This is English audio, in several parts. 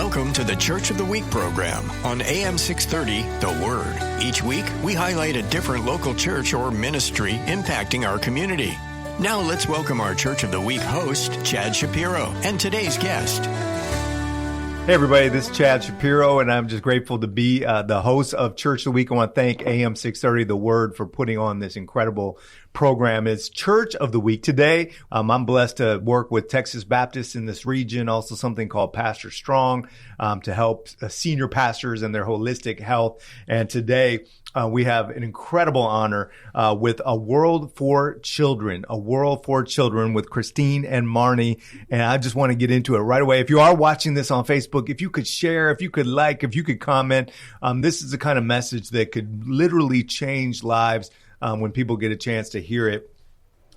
Welcome to the Church of the Week program on AM 630, The Word. Each week, we highlight a different local church or ministry impacting our community. Now let's welcome our Church of the Week host, Chad Schapiro, and today's guest. Hey everybody, this is Chad Schapiro, and I'm just grateful to be the host of Church of the Week. I want to thank AM 630, The Word, for putting on this incredible program. It's Church of the Week. Today, I'm blessed to work with Texas Baptists in this region, also something called Pastor Strong, to help senior pastors and their holistic health. And today, we have an incredible honor with A World for Children, with Christine and Marni. And I just want to get into it right away. If you are watching this on Facebook, if you could share, if you could like, if you could comment, this is the kind of message that could literally change lives when people get a chance to hear it.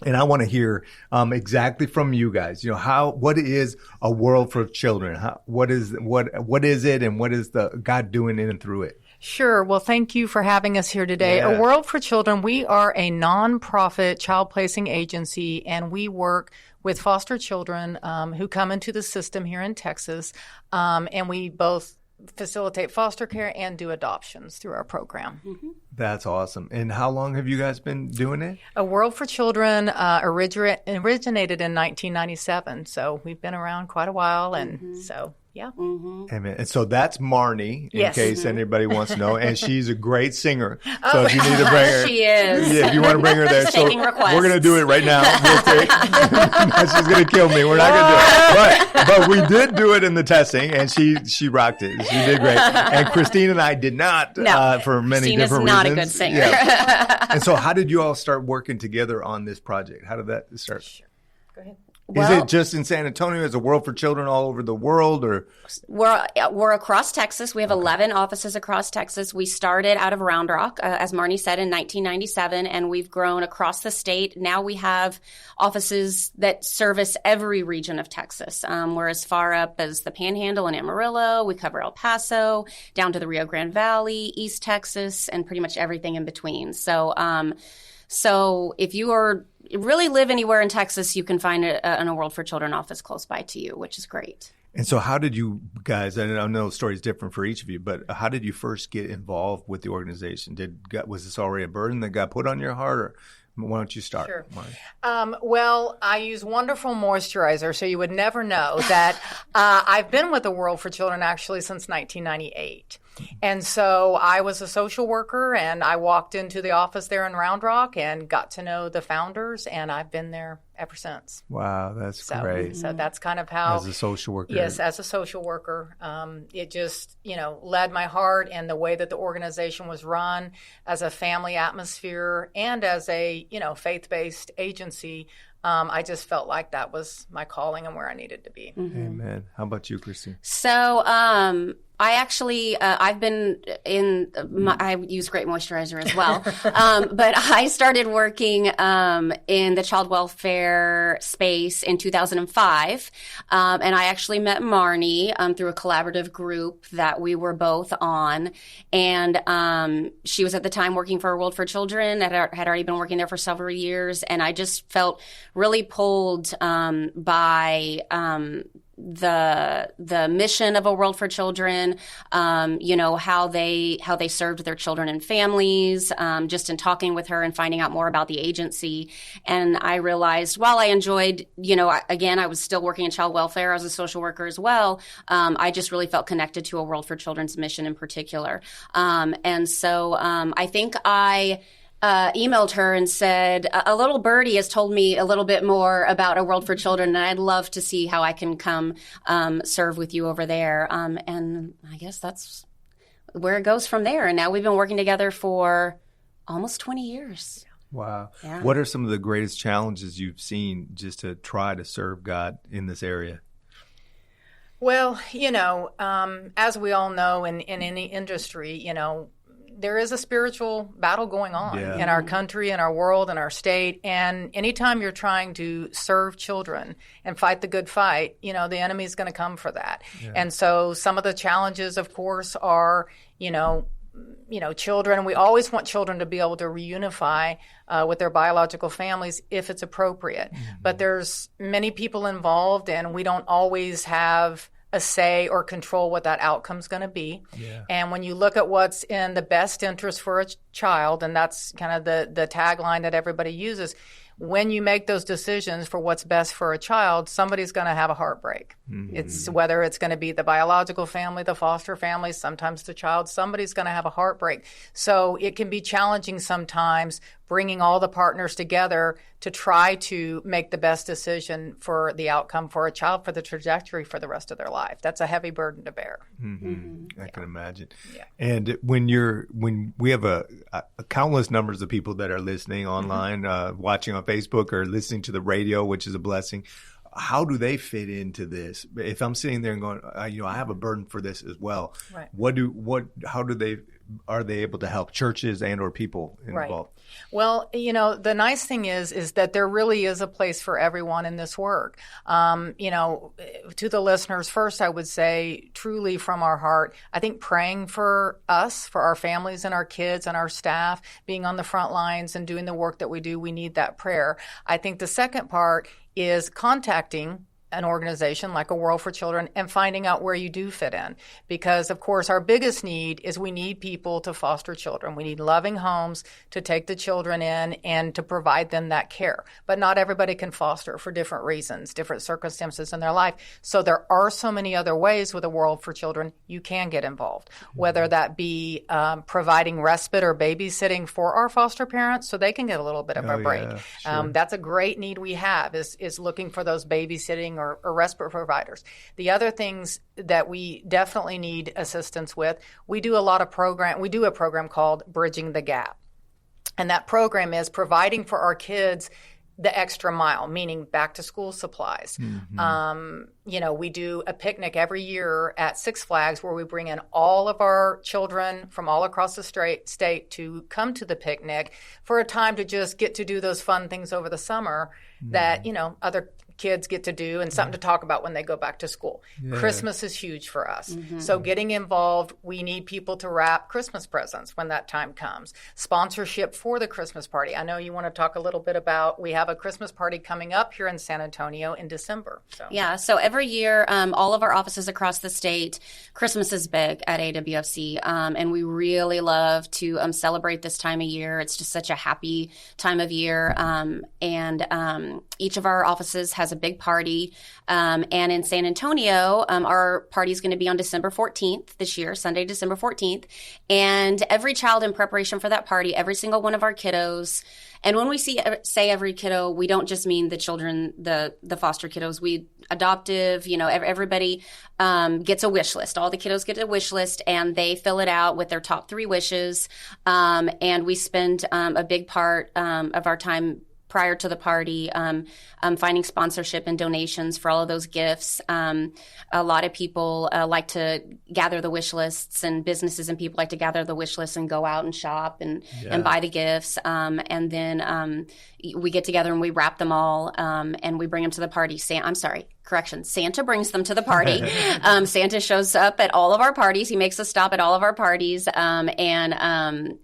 And I want to hear exactly from you guys. You know, what is A World for Children? What is it, and what is the God doing in and through it? Sure. Well, thank you for having us here today. Yeah. A World for Children, we are a nonprofit child placing agency, and we work with foster children who come into the system here in Texas, and we both facilitate foster care and do adoptions through our program. Mm-hmm. That's awesome. And how long have you guys been doing it? A World for Children originated in 1997, so we've been around quite a while, and so... Yeah. Mm-hmm. Amen. And so that's Marni, in yes. case anybody wants to know. And she's a great singer. So if you need to bring her. She is. Yeah, if you want to bring her there. So we're going to do it right now. She's going to kill me. We're not going to do it. But we did do it in the testing, and she rocked it. She did great. And Christine and I did not for many Christine different reasons. Christine is not a good singer. Yeah. And so how did you all start working together on this project? How did that start? Sure. Go ahead. Is it just in San Antonio? Is it A World for Children all over the world? Or we're across Texas. We have 11 offices across Texas. We started out of Round Rock, as Marni said, in 1997, and we've grown across the state. Now we have offices that service every region of Texas. We're as far up as the Panhandle and Amarillo. We cover El Paso, down to the Rio Grande Valley, East Texas, and pretty much everything in between. So if you really live anywhere in Texas, you can find an A World for Children office close by to you, which is great. And so how did you guys, I know the story is different for each of you, but how did you first get involved with the organization? Was this already a burden that got put on your heart, or why don't you start? Sure. Well, I use wonderful moisturizer, so you would never know that I've been with A World for Children actually since 1998. And so I was a social worker, and I walked into the office there in Round Rock and got to know the founders, and I've been there ever since. Wow, that's great. So that's kind of how... As a social worker. Yes, as a social worker. It just, led my heart, and the way that the organization was run as a family atmosphere and as a, faith-based agency. I just felt like that was my calling and where I needed to be. Mm-hmm. Amen. How about you, Christine? So, I actually, I've been I use great moisturizer as well. But I started working in the child welfare space in 2005. And I actually met Marni through a collaborative group that we were both on. And she was at the time working for A World for Children, had already been working there for several years. And I just felt really pulled by the mission of A World for Children, how they served their children and families, just in talking with her and finding out more about the agency. And I realized while I enjoyed, I was still working in child welfare as a social worker as well. I just really felt connected to A World for Children's mission in particular. And so I think I emailed her and said, a little birdie has told me a little bit more about A World for Children, and I'd love to see how I can come serve with you over there. And I guess that's where it goes from there. And now we've been working together for almost 20 years. Wow. Yeah. What are some of the greatest challenges you've seen just to try to serve God in this area? Well, as we all know in any industry, there is a spiritual battle going on in our country, in our world, in our state. And anytime you're trying to serve children and fight the good fight, the enemy is going to come for that. Yeah. And so some of the challenges, of course, are, children. We always want children to be able to reunify with their biological families if it's appropriate. Mm-hmm. But there's many people involved, and we don't always have a say or control what that outcome's going to be. Yeah. And when you look at what's in the best interest for a child, and that's kind of the tagline that everybody uses, when you make those decisions for what's best for a child, somebody's going to have a heartbreak. Mm-hmm. It's whether it's going to be the biological family, the foster family, sometimes the child, somebody's going to have a heartbreak. So it can be challenging sometimes bringing all the partners together to try to make the best decision for the outcome for a child, for the trajectory for the rest of their life. That's a heavy burden to bear. Mm-hmm. Mm-hmm. I can imagine. Yeah. And when we have a countless numbers of people that are listening online, watching on Facebook or listening to the radio, which is a blessing. How do they fit into this? If I'm sitting there and going, I have a burden for this as well. Right. Are they able to help churches and or people involved? Right. Well, the nice thing is that there really is a place for everyone in this work. To the listeners, first, I would say truly from our heart, I think praying for us, for our families and our kids and our staff, being on the front lines and doing the work that we do, we need that prayer. I think the second part is contacting an organization like A World for Children and finding out where you do fit in. Because, of course, our biggest need is we need people to foster children. We need loving homes to take the children in and to provide them that care. But not everybody can foster for different reasons, different circumstances in their life. So there are so many other ways with A World for Children you can get involved, whether that be providing respite or babysitting for our foster parents so they can get a little bit of a break. Yeah, sure. That's a great need we have is looking for those babysitting or respite providers. The other things that we definitely need assistance with, we do a program called Bridging the Gap. And that program is providing for our kids the extra mile, meaning back to school supplies. Mm-hmm. We do a picnic every year at Six Flags where we bring in all of our children from all across the state to come to the picnic for a time to just get to do those fun things over the summer that, other kids get to do and something to talk about when they go back to school. Yeah. Christmas is huge for us. Mm-hmm. So getting involved, we need people to wrap Christmas presents when that time comes. Sponsorship for the Christmas party. I know you want to talk a little bit about, we have a Christmas party coming up here in San Antonio in December. So every year, all of our offices across the state, Christmas is big at AWFC, and we really love to celebrate this time of year. It's just such a happy time of year, and each of our offices has a big party. And in San Antonio, our party is going to be on December 14th this year, Sunday, December 14th. And every child in preparation for that party, every single one of our kiddos, and when we say every kiddo, we don't just mean the children, the foster kiddos. We adoptive, everybody gets a wish list. All the kiddos get a wish list, and they fill it out with their top 3 wishes. And we spend a big part of our time prior to the party, finding sponsorship and donations for all of those gifts. A lot of people like to gather the wish lists, and businesses and people like to gather the wish lists and go out and shop and buy the gifts. And then we get together and we wrap them all, and we bring them to the party. Santa brings them to the party. Santa shows up at all of our parties. He makes a stop at all of our parties, and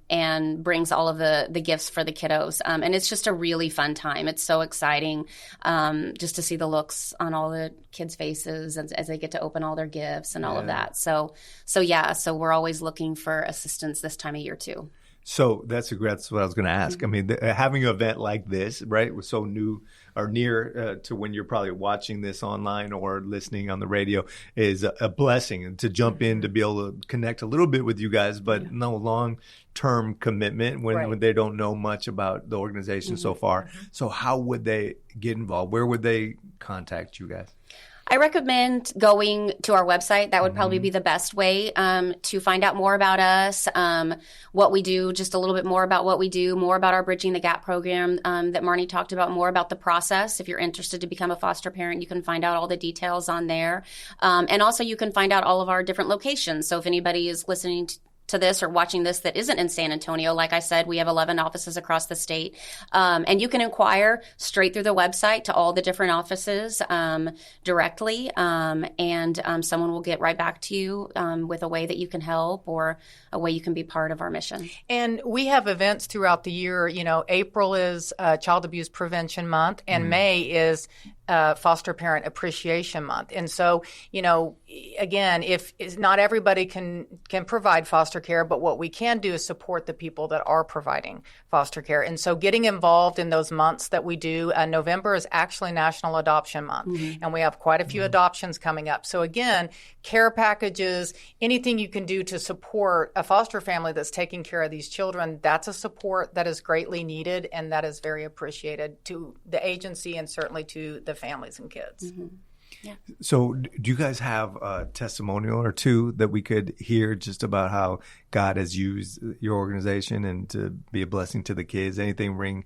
brings all of the gifts for the kiddos. And it's just a really fun time. It's so exciting just to see the looks on all the kids' faces as they get to open all their gifts and all of that. So we're always looking for assistance this time of year too. So that's what I was going to ask. I mean, having an event like this, right, was so new or near to when you're probably watching this online or listening on the radio is a blessing. And to jump in to be able to connect a little bit with you guys, but no long-term commitment when they don't know much about the organization so far. Mm-hmm. So how would they get involved? Where would they contact you guys? I recommend going to our website. That would probably be the best way to find out more about us, what we do, just a little bit more about what we do, more about our Bridging the Gap program that Marni talked about, more about the process. If you're interested to become a foster parent, you can find out all the details on there. And also you can find out all of our different locations. So if anybody is listening to this or watching this that isn't in San Antonio, like I said, we have 11 offices across the state. And you can inquire straight through the website to all the different offices directly. And someone will get right back to you with a way that you can help or a way you can be part of our mission. And we have events throughout the year. April is Child Abuse Prevention Month, and May is Foster Parent Appreciation Month. And so, again, if not everybody can provide foster care, but what we can do is support the people that are providing foster care. And so getting involved in those months that we do, November is actually National Adoption Month, and we have quite a few adoptions coming up. So again, care packages, anything you can do to support a foster family that's taking care of these children, that's a support that is greatly needed and that is very appreciated to the agency and certainly to the families and kids. Yeah. So do you guys have a testimonial or two that we could hear just about how God has used your organization and to be a blessing to the kids? Anything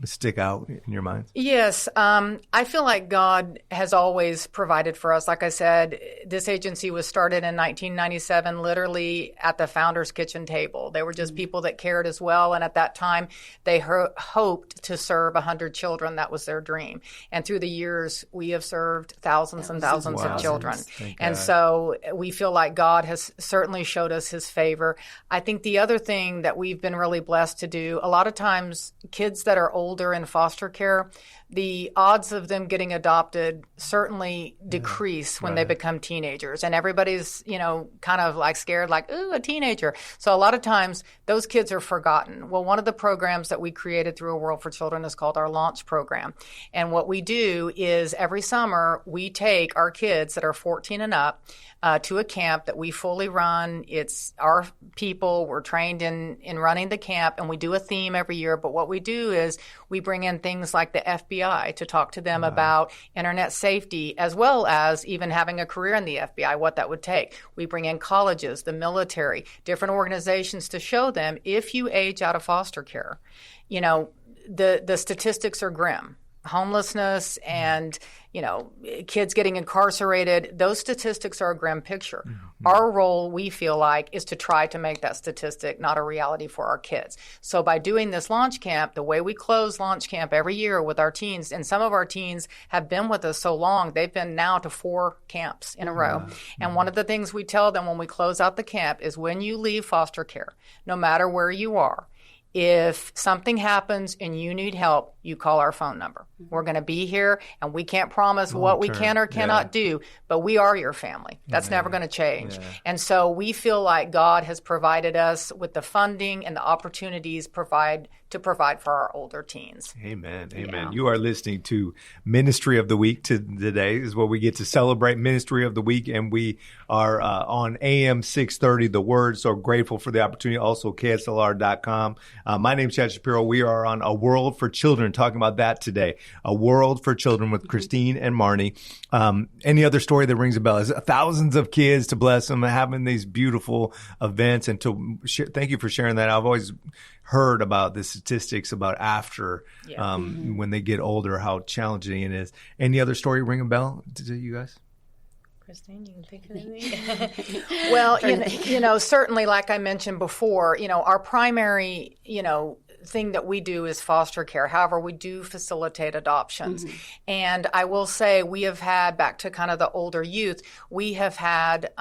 stick out in your mind? Yes. I feel like God has always provided for us. Like I said, this agency was started in 1997, literally at the founder's kitchen table. They were just people that cared as well. And at that time, they hoped to serve 100 children. That was their dream. And through the years, we have served thousands and thousands of children. And so we feel like God has certainly showed us his favor. I think the other thing that we've been really blessed to do, a lot of times kids that are older in foster care, the odds of them getting adopted certainly decrease when they become teenagers. And everybody's, kind of like scared, like, ooh, a teenager. So a lot of times those kids are forgotten. Well, one of the programs that we created through A World for Children is called our Launch Program. And what we do is every summer we take our kids that are 14 and up to a camp that we fully run. It's our people. We're trained in running the camp, and we do a theme every year. But what we do is we bring in things like the FBI to talk to them about internet safety, as well as even having a career in the FBI, what that would take. We bring in colleges, the military, different organizations to show them if you age out of foster care, the statistics are grim. Homelessness and, kids getting incarcerated, those statistics are a grim picture. Our role, we feel like, is to try to make that statistic not a reality for our kids. So by doing this launch camp, the way we close launch camp every year with our teens, and some of our teens have been with us so long, they've been now to 4 camps in a row. And one of the things we tell them when we close out the camp is when you leave foster care, no matter where you are, if something happens and you need help, you call our phone number. We're going to be here, and we can't promise what we can or cannot do, but we are your family. That's never going to change. And so we feel like God has provided us with the funding and the opportunities to provide for our older teens. Amen. Amen. You are listening to Ministry of the Week today is where we get to celebrate Ministry of the Week, and we are on AM 630, The Word. So grateful for the opportunity. Also, KSLR.com. My name is Chad Schapiro. We are on A World for Children, talking about that today. A World for Children with Christine and Marni. Any other story that rings a bell? Is thousands of kids, to bless them, having these beautiful events. And thank you for sharing that. I've always heard about the statistics about after when they get older, how challenging it is. Any other story ring a bell to you guys? Christine, you can think of anything? Well, certainly, like I mentioned before, our primary, thing that we do is foster care. However, we do facilitate adoptions. And I will say we have had, back to kind of the older youth, we have had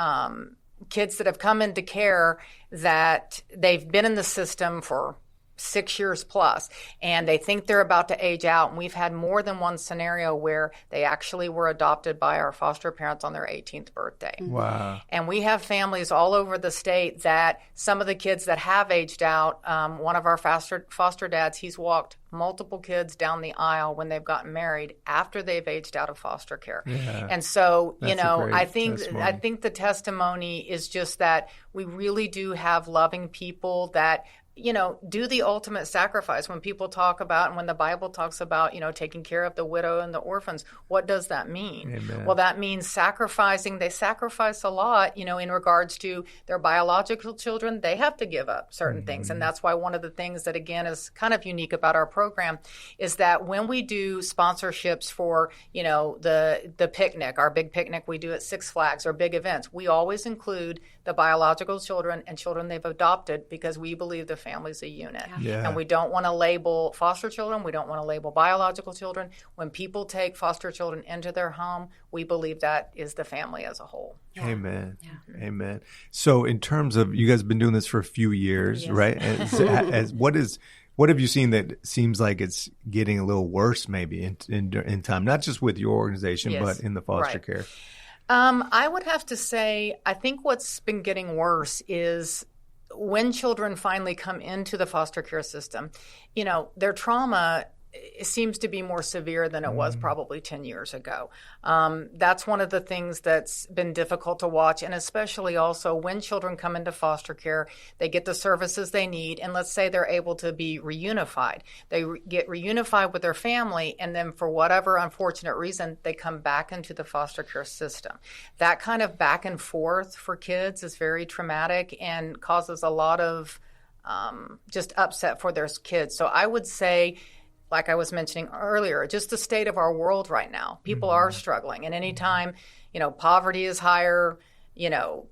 kids that have come into care that they've been in the system for 6 years plus, and they think they're about to age out. And we've had more than one scenario where they actually were adopted by our foster parents on their 18th birthday. Wow. And we have families all over the state that some of the kids that have aged out, one of our foster dads, he's walked multiple kids down the aisle when they've gotten married after they've aged out of foster care. Yeah. And so, I think the testimony is just that we really do have loving people that do the ultimate sacrifice. When people talk about, and when the Bible talks about, taking care of the widow and the orphans, what does that mean? Amen. Well, that means sacrificing. They sacrifice a lot, in regards to their biological children. They have to give up certain things. And that's why one of the things that, again, is kind of unique about our program is that when we do sponsorships for, the picnic, our big picnic we do at Six Flags, or big events, we always include the biological children and children they've adopted, because we believe the family's a unit. Yeah. And we don't want to label foster children. We don't want to label biological children. When people take foster children into their home, we believe that is the family as a whole. Yeah. Amen. Yeah. Amen. So in terms of, you guys have been doing this for a few years, right? What is What have you seen that seems like it's getting a little worse maybe in time, not just with your organization, Yes. but in the foster care? I would have to say, I think what's been getting worse is when children finally come into the foster care system, their trauma seems to be more severe than it was probably 10 years ago. That's one of the things that's been difficult to watch. And especially also when children come into foster care, they get the services they need. And let's say they're able to be reunified. They get reunified with their family. And then for whatever unfortunate reason, they come back into the foster care system. That kind of back and forth for kids is very traumatic and causes a lot of just upset for their kids. So I would say, like I was mentioning earlier, just the state of our world right now. People are struggling. And anytime, poverty is higher,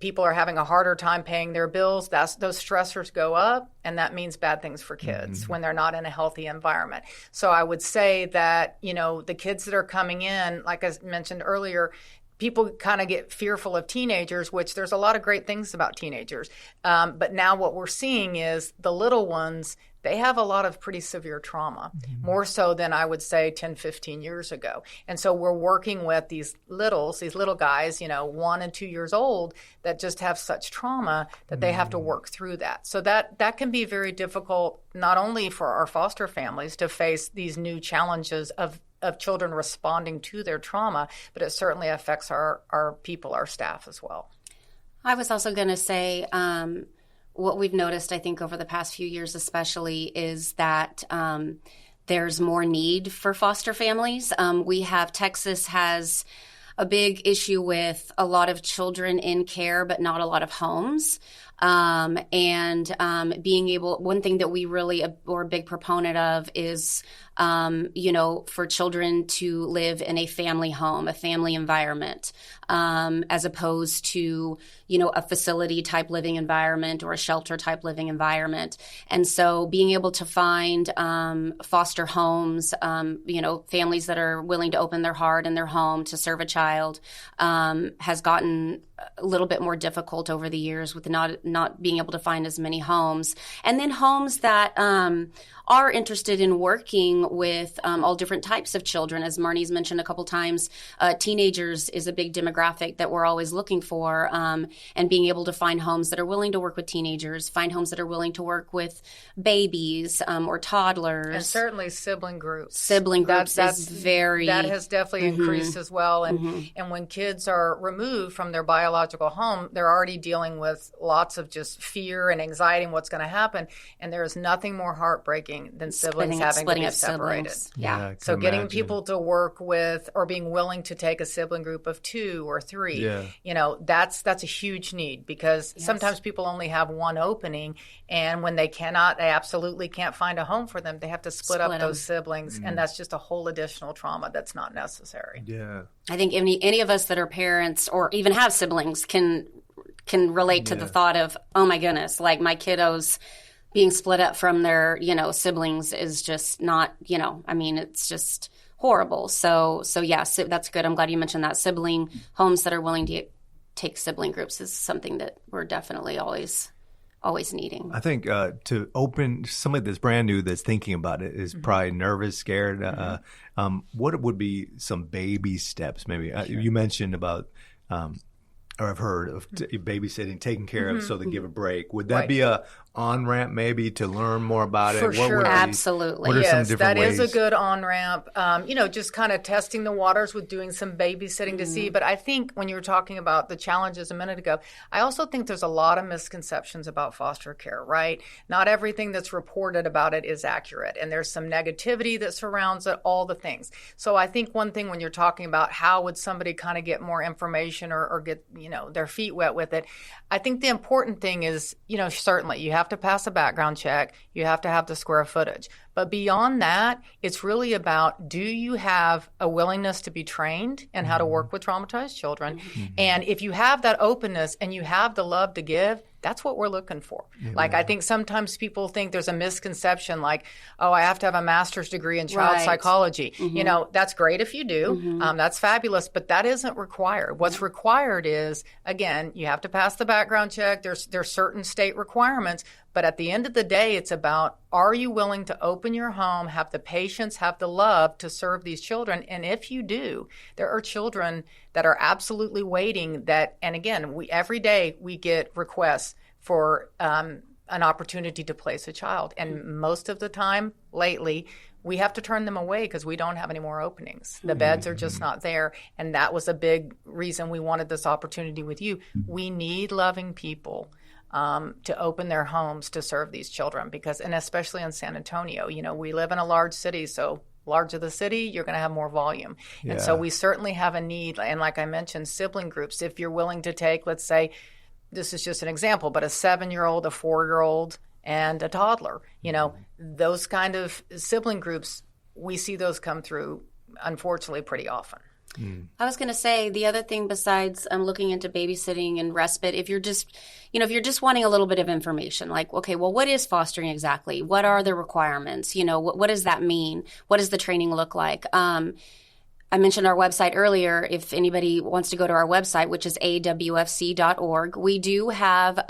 people are having a harder time paying their bills, those stressors go up, and that means bad things for kids when they're not in a healthy environment. So I would say that, the kids that are coming in, like I mentioned earlier, people kind of get fearful of teenagers, which there's a lot of great things about teenagers. But now what we're seeing is the little ones, they have a lot of pretty severe trauma, more so than I would say 10, 15 years ago. And so we're working with these little guys, 1 and 2 years old, that just have such trauma that they have to work through that. So that can be very difficult, not only for our foster families to face these new challenges of children responding to their trauma, but it certainly affects our people, our staff as well. I was also going to say, what we've noticed, I think, over the past few years especially, is that there's more need for foster families. Texas has a big issue with a lot of children in care, but not a lot of homes. One thing that we really are a big proponent of is, for children to live in a family home, a family environment, as opposed to, a facility type living environment or a shelter type living environment. And so being able to find foster homes, families that are willing to open their heart and their home to serve a child, has gotten a little bit more difficult over the years with not being able to find as many homes. And then homes that are interested in working with all different types of children. As Marni's mentioned a couple times, teenagers is a big demographic that we're always looking for, and being able to find homes that are willing to work with teenagers, find homes that are willing to work with babies or toddlers. And certainly sibling groups. That has definitely increased as well. And when kids are removed from their biological home, they're already dealing with lots of just fear and anxiety and what's going to happen. And there is nothing more heartbreaking than siblings having to be separated. Yeah. So getting people to work with or being willing to take a sibling group of 2 or 3, that's a huge need, because sometimes people only have one opening, and when they absolutely can't find a home for them, they have to split up those siblings, and that's just a whole additional trauma that's not necessary. Yeah. I think any of us that are parents or even have siblings can relate to the thought of, oh my goodness, like my kiddos being split up from their, siblings is just not, it's just horrible. So that's good. I'm glad you mentioned that. Sibling homes that are willing to take sibling groups is something that we're definitely always needing. I think to open somebody that's brand new that's thinking about it is probably nervous, scared. What would be some baby steps maybe? Sure. You mentioned about or I've heard of babysitting, taken care of so they give a break. Would that be a on-ramp maybe to learn more about it? For sure. Absolutely. What are some different ways? That is a good on-ramp. Just kind of testing the waters with doing some babysitting to see. But I think when you were talking about the challenges a minute ago, I also think there's a lot of misconceptions about foster care, right? Not everything that's reported about it is accurate. And there's some negativity that surrounds it, all the things. So I think one thing when you're talking about how would somebody kind of get more information or get, their feet wet with it, I think the important thing is, certainly you have to pass a background check. You have to have the square footage. But beyond that, it's really about, do you have a willingness to be trained in how to work with traumatized children? And if you have that openness and you have the love to give, that's what we're looking for. I think sometimes people think there's a misconception like, oh, I have to have a master's degree in child psychology. That's great if you do. That's fabulous, but that isn't required. What's required is, again, you have to pass the background check. There's certain state requirements, But at the end of the day, it's about, are you willing to open your home, have the patience, have the love to serve these children? And if you do, there are children that are absolutely waiting that, and again, every day we get requests for an opportunity to place a child. And most of the time lately, we have to turn them away because we don't have any more openings. The beds are just not there. And that was a big reason we wanted this opportunity with you. We need loving people to open their homes to serve these children and especially in San Antonio, we live in a large city, so larger the city, you're going to have more volume. Yeah. And so we certainly have a need. And like I mentioned, sibling groups, if you're willing to take, let's say, this is just an example, but a 7-year-old, a 4-year-old, and a toddler, those kind of sibling groups, we see those come through, unfortunately, pretty often. I was going to say the other thing besides looking into babysitting and respite, if you're just wanting a little bit of information, like, okay, well, what is fostering exactly? What are the requirements? What does that mean? What does the training look like? I mentioned our website earlier. If anybody wants to go to our website, which is awfc.org, we do have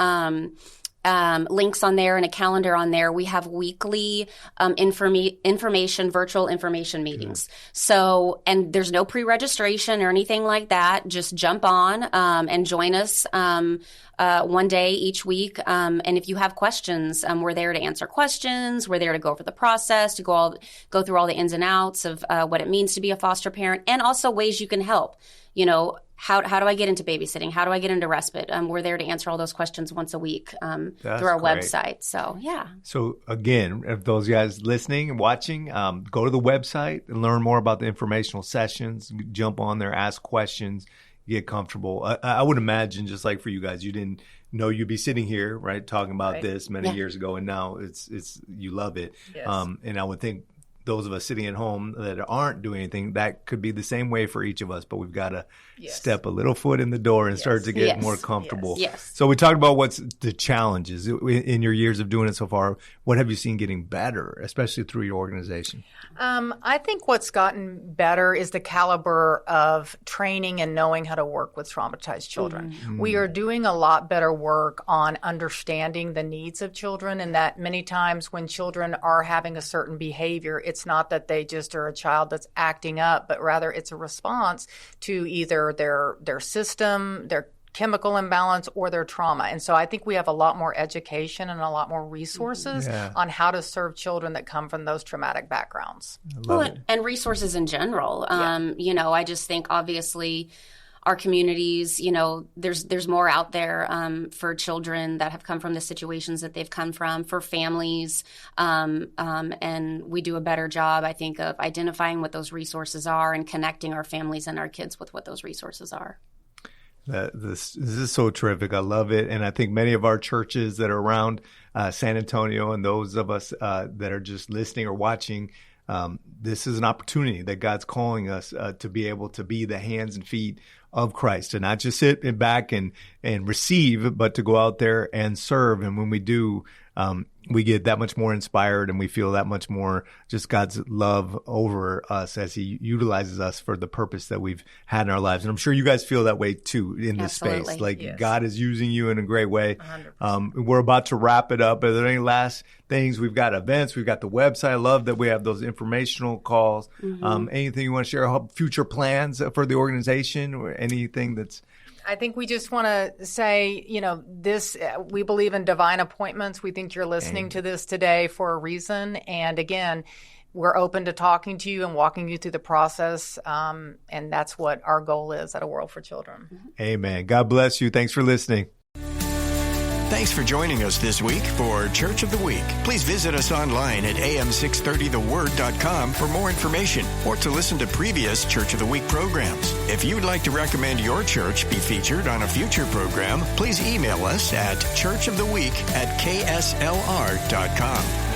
links on there and a calendar on there. We have weekly virtual information meetings. So, and there's no pre-registration or anything like that. Just jump on and join us one day each week. And if you have questions, we're there to answer questions. We're there to go over the process, to go through all the ins and outs of what it means to be a foster parent, and also ways you can help. How do I get into babysitting? How do I get into respite? We're there to answer all those questions once a week through our website. So, yeah. So, again, if those guys listening and watching, go to the website and learn more about the informational sessions. Jump on there, ask questions, get comfortable. I would imagine, just like for you guys, you didn't know you'd be sitting here, right, talking about this many years ago, and now it's you love it. Yes. And I would think those of us sitting at home that aren't doing anything, that could be the same way for each of us, but we've got to step a little foot in the door and start to get more comfortable. Yes. So we talked about what's the challenges in your years of doing it so far. What have you seen getting better, especially through your organization? I think what's gotten better is the caliber of training and knowing how to work with traumatized children. Mm-hmm. We are doing a lot better work on understanding the needs of children, and that many times when children are having a certain behavior, it's not that they just are a child that's acting up, but rather it's a response to either their system, their chemical imbalance, or their trauma. And so I think we have a lot more education and a lot more resources on how to serve children that come from those traumatic backgrounds. And resources in general. I just think obviously our communities, there's more out there for children that have come from the situations that they've come from, for families. And we do a better job, I think, of identifying what those resources are and connecting our families and our kids with what those resources are. This is so terrific. I love it. And I think many of our churches that are around San Antonio, and those of us that are just listening or watching, this is an opportunity that God's calling us to be able to be the hands and feet of Christ, to not just sit back and receive, but to go out there and serve. And when we do, we get that much more inspired, and we feel that much more just God's love over us as He utilizes us for the purpose that we've had in our lives. And I'm sure you guys feel that way too in this space. Like God is using you in a great way. We're about to wrap it up. Are there any last things? We've got events. We've got the website. I love that we have those informational calls. Mm-hmm. Anything you want to share? Future plans for the organization, or anything that's... I think we just want to say, this, we believe in divine appointments. We think you're listening to this today for a reason. And again, we're open to talking to you and walking you through the process. And that's what our goal is at A World for Children. Amen. God bless you. Thanks for listening. Thanks for joining us this week for Church of the Week. Please visit us online at am630theword.com for more information or to listen to previous Church of the Week programs. If you'd like to recommend your church be featured on a future program, please email us at churchoftheweek@kslr.com.